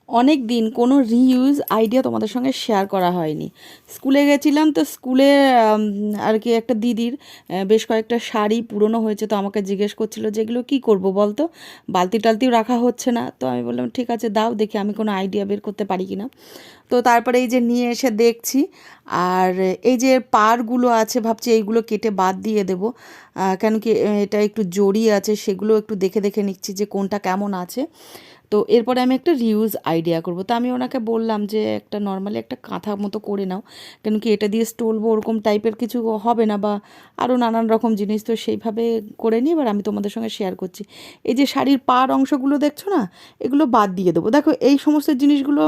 অনেক দিন কোনো রিইউজ আইডিয়া তোমাদের সঙ্গে শেয়ার করা হয়নি। স্কুলে গেছিলাম, তো স্কুলে আর কি একটা দিদির বেশ কয়েকটা শাড়ি পুরনো হয়েছে, তো আমাকে জিজ্ঞেস করছিল যে এগুলো কী করবো বলতো, বালতি টালতিও রাখা হচ্ছে না। তো আমি বললাম ঠিক আছে দাও, দেখি আমি কোনো আইডিয়া বের করতে পারি কি না। তো তারপরে এই যে নিয়ে এসে দেখছি, আর এই যে পাড়গুলো আছে ভাবছি এইগুলো কেটে বাদ দিয়ে দেবো, কেন কি এটা একটু জড়ি আছে, সেগুলো একটু দেখে দেখে নিচ্ছি যে কোনটা কেমন আছে। তো এরপরে আমি একটা রিউজ আইডিয়া করব। তো আমি ওনাকে বললাম যে একটা নর্মালি একটা কাঁথা মতো করে নাও, কেন কি এটা দিয়ে স্টোলবো ওরকম টাইপের কিছু হবে না, বা আরও নানান রকম জিনিস, তো সেইভাবে করে নিই। এবার আমি তোমাদের সঙ্গে শেয়ার করছি। এই যে শাড়ির পাড় অংশগুলো দেখছো না, এগুলো বাদ দিয়ে দেবো। দেখো এই সমস্ত জিনিসগুলো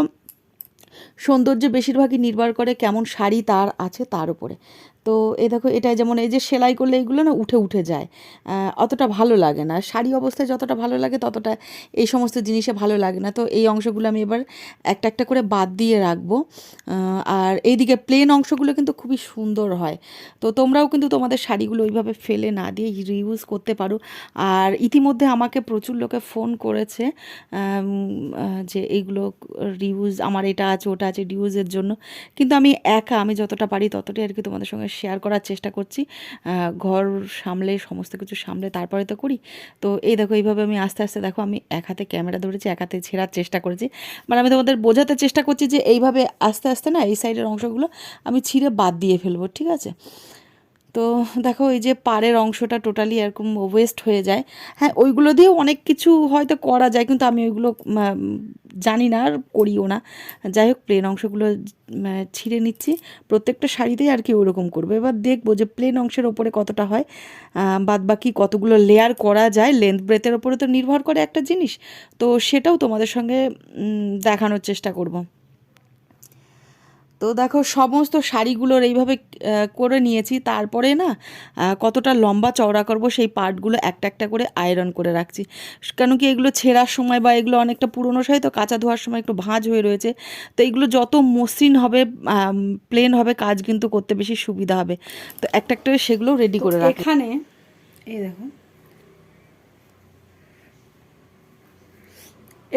সৌন্দর্য বেশিরভাগই নির্ভর করে কেমন শাড়ি তার আছে তার উপরে। তো এই দেখো, এটা যেমন এই যে সেলাই করলে এইগুলো না উঠে উঠে যায়, অতটা ভালো লাগে না। শাড়ি অবস্থায় যতটা ভালো লাগে ততটা এই সমস্ত জিনিসে ভালো লাগে না। তো এই অংশগুলো আমি এবার একটা একটা করে বাদ দিয়ে রাখবো। আর এইদিকে প্লেন অংশগুলো কিন্তু খুবই সুন্দর হয়। তো তোমরাও কিন্তু তোমাদের শাড়িগুলো ওইভাবে ফেলে না দিয়ে রিউজ করতে পারো। আর ইতিমধ্যে আমাকে প্রচুর লোকে ফোন করেছে যে এইগুলো রিউজ, আমার এটা আছে ওটা আছে রিউজের জন্য। কিন্তু আমি একা, আমি যতটা পারি ততটাই আর কি তোমাদের সঙ্গে শেয়ার করার চেষ্টা করছি। ঘর সামলে সমস্ত কিছু সামলে তারপরে তো করি। তো এই দেখো, এইভাবে আমি আস্তে আস্তে, দেখো আমি এক হাতে ক্যামেরা ধরেছি, এক হাতে ছেঁড়ার চেষ্টা করেছি। মানে আমি তোমাদের বোঝাতে চেষ্টা করছি যে এইভাবে আস্তে আস্তে না এই সাইডের অংশগুলো আমি ছিঁড়ে বাদ দিয়ে ফেলবো, ঠিক আছে। তো দেখো এই যে পাড়ের অংশটা টোটালি এরকম ওয়েস্ট হয়ে যায়। হ্যাঁ, ওইগুলো দিয়েও অনেক কিছু হয়তো করা যায়, কিন্তু আমি ওইগুলো জানি না আর করিও না। যাই হোক, প্লেন অংশগুলো ছিঁড়ে নিচ্ছি। প্রত্যেকটা শাড়িতেই আর কি ওরকম করবো। এবার দেখবো যে প্লেন অংশের ওপরে কতটা হয়, বাদ বাকি কতগুলো লেয়ার করা যায়, লেন্থ ব্রেথের ওপরে তো নির্ভর করে একটা জিনিস। তো সেটাও তোমাদের সঙ্গে দেখানোর চেষ্টা করব। তো দেখো সমস্ত শাড়িগুলোর এইভাবে করে নিয়েছি। তারপরে না কতটা লম্বা চওড়া করব সেই পার্টগুলো একটা একটা করে আয়রন করে রাখছি। কেন কি এগুলো ছেঁড়ার সময় বা এগুলো অনেকটা পুরনো শাড়ি, তো কাঁচা ধোয়ার সময় একটু ভাঁজ হয়ে রয়েছে। তো এগুলো যত মসৃণ হবে, প্লেন হবে, কাজ কিন্তু করতে বেশি সুবিধা হবে। তো একটা একটা সেগুলো রেডি করে রাখি। এখানে এই দেখো,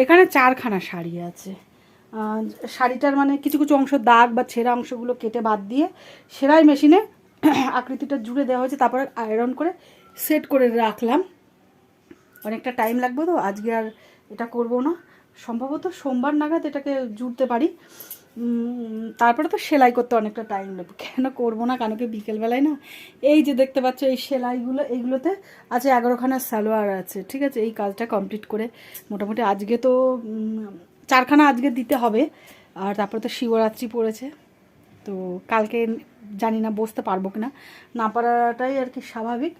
এখানে 4খানা শাড়ি আছে। শাড়িটার মানে কিছু কিছু অংশ দাগ বা ছেঁড়া অংশগুলো কেটে বাদ দিয়ে সেলাই মেশিনে আকৃতিটা জুড়ে দেওয়া হয়েছে, তারপরে আয়রন করে সেট করে রাখলাম। অনেকটা টাইম লাগবে, তো আজকে আর এটা করব না, সম্ভবত সোমবার নাগাদ এটাকে জুড়তে পারি। তারপরে তো সেলাই করতে অনেকটা টাইম লাগবে, কেন করবো না, কেন কি বিকেলবেলায় না এই যে দেখতে পাচ্ছ এই সেলাইগুলো, এইগুলোতে আছে 11খানা সালোয়ার আছে, ঠিক আছে। এই কাজটা কমপ্লিট করে মোটামুটি আজকে তো 4খানা আজকে দিতে হবে। আর তারপরে তো শিবরাত্রি পড়েছে, তো কালকে জানি না বসতে পারবো কিনা, না পারাটাই আর কি স্বাভাবিক।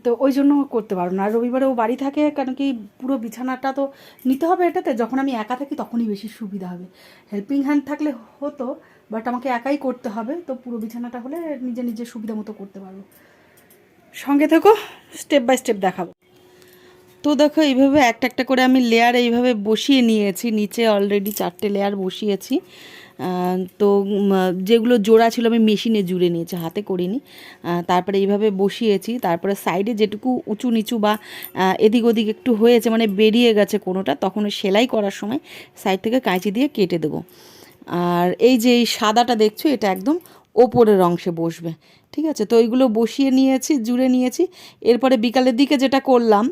তো ওই জন্য করতে পারবো না। আর রবিবারেও বাড়ি থাকে, কারণ কি পুরো বিছানাটা তো নিতে হবে এটাতে। যখন আমি একা থাকি তখনই বেশি সুবিধা হবে, হেল্পিং হ্যান্ড থাকলে হতো, বাট আমাকে একাই করতে হবে। তো পুরো বিছানাটা হলে নিজে নিজে সুবিধা মতো করতে পারবো। সঙ্গে থেকো, স্টেপ বাই স্টেপ দেখাবো। তো দেখো এইভাবে একটা একটা করে আমি লেয়ার এইভাবে বসিয়ে নিয়েছি, নিচে অলরেডি 4টে লেয়ার বসিয়েছি। তো যেগুলো জোড়া ছিল আমি মেশিনে জুড়ে নিয়েছি, হাতে করিনি। তারপরে এইভাবে বসিয়েছি। তারপরে সাইডে যেটুকু উঁচু নিচু বা এদিক ওদিক একটু হয়েছে, মানে বেরিয়ে গেছে কোনোটা, তখন সেলাই করার সময় সাইড থেকে কাঁচি দিয়ে কেটে দেবো। আর এই যে এই সাদাটা দেখছো, এটা একদম ওপরের অংশে বসবে, ঠিক আছে। তো এইগুলো বসিয়ে নিয়েছি, জুড়ে নিয়েছি। এরপরে বিকালের দিকে যেটা করলাম,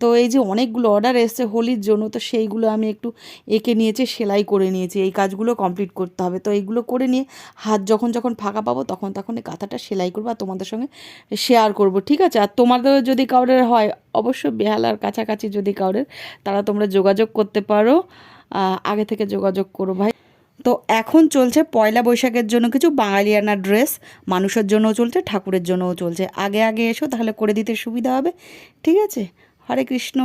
তো এই যে অনেকগুলো অর্ডার এসছে হোলির জন্য, তো সেইগুলো আমি একটু এঁকে নিয়েছি, সেলাই করে নিয়েছি। এই কাজগুলো কমপ্লিট করতে হবে। তো এইগুলো করে নিয়ে হাত যখন যখন ফাঁকা পাবো তখন তখন এই কাঁথাটা সেলাই করবো আর তোমাদের সঙ্গে শেয়ার করব, ঠিক আছে। আর তোমাদের যদি কাউরের হয়, অবশ্যই বেহালার কাছাকাছি যদি কাউরের, তারা তোমরা যোগাযোগ করতে পারো, আগে থেকে যোগাযোগ করো ভাই। তো এখন চলছে পয়লা বৈশাখের জন্য কিছু বাঙালিয়ানা ড্রেস, মানুষের জন্যও চলছে, ঠাকুরের জন্যও চলছে। আগে আগে এসো, তাহলে করে দিতে সুবিধা হবে, ঠিক আছে। হরে কৃষ্ণ।